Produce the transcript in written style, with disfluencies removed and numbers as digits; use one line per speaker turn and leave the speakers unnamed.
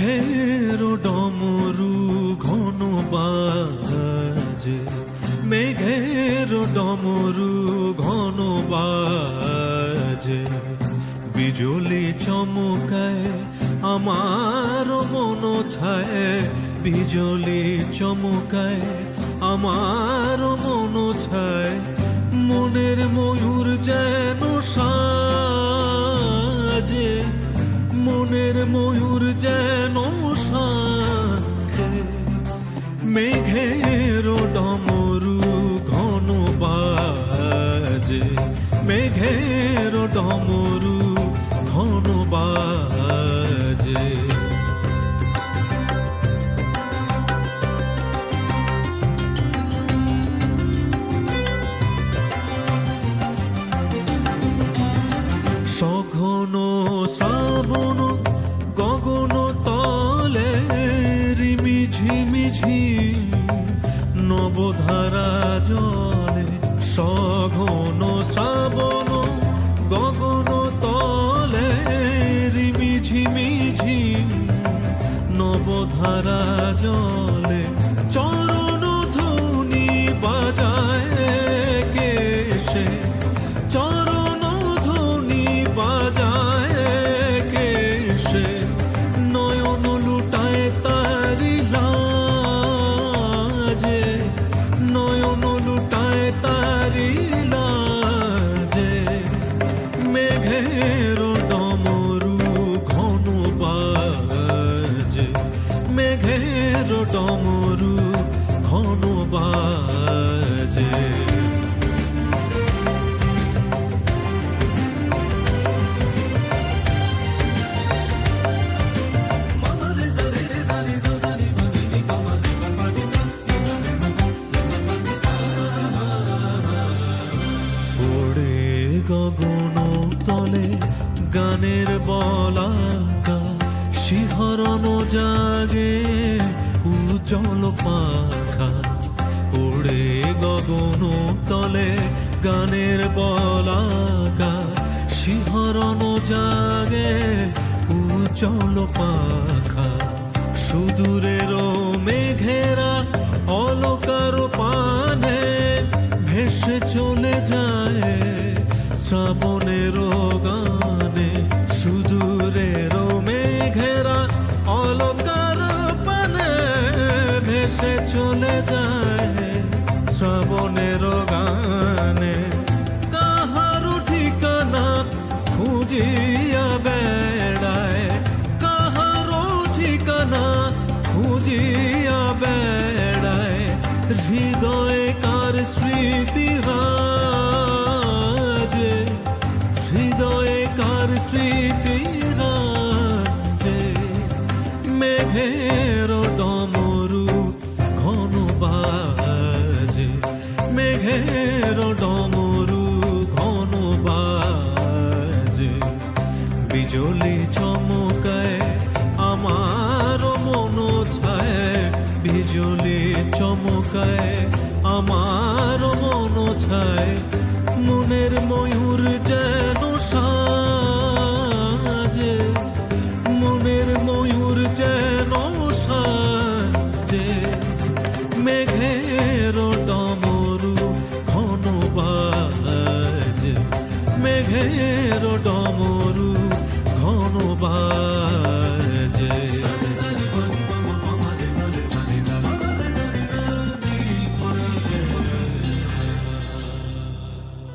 মেঘের ডমরু ঘন বাজে, মেঘের ডমরু ঘন বাজে, বিজুলি চমকায় আমার মন ছায়, বিজুলি চমকায় আমার মন ছায়, মনের ময়ূর যেন সাজে, মনের ময়ূর যেন সাজে, মেঘের ডমরু ঘন বাজে, মেঘের ডমরু ঘন বাজে। সঘন শ্রাবণ গগন তলে রিমি ঝিমিঝি নবধারা জলে, সঘন শ্রাবণ গগন তলে রিমি ঝিমিঝি নবধারা জলে, চরণ ধ্বনি বাজায় কেশে, চরণ ধ্বনি বাজায় কেশে, নয়ন লুটায় তারি লাজে, নয়ন লুটায় তারি লাজে, মেঘের ডমরু ঘন বাজে, মেঘের ডমরু ঘন বাজে। গগন তলে গানের বলাকা, শিহরণ জাগে উজ্জ্বল পাখা, ওড়ে গগন তলে গানের বলাকা, শিহরণ জাগে উজ্জ্বল পাখা, সুদূরের মেঘেরা অলকার পানে ভেসে চলে যায় শ্রাবণের গানে, সুদূরের মেঘেরা অলকার পানে ভেসে চলে যায় শ্রাবণের গানে, কাহারো ঠিকানা খুঁজিয়া বেড়ায়, কাহারো ঠিকানা খুঁজিয়া বেড়ায়, হৃদয়ে কার স্মৃতি রাজে, হৃদয়ে কার স্মৃতি রাজে, মেঘের ডমরু ঘন বাজে, মেঘের ডমরু ঘন বাজে, বিজুলি চমকায় আমার মন ছায়, বিজুলি চমকায় আমার মন ছায়, মনের ময়ূর যেন সাজে, মনের ময়ূর যেন সাজে, মেঘের ডমরু ঘন বাজে, মেঘের ডমরু ঘন বাজে।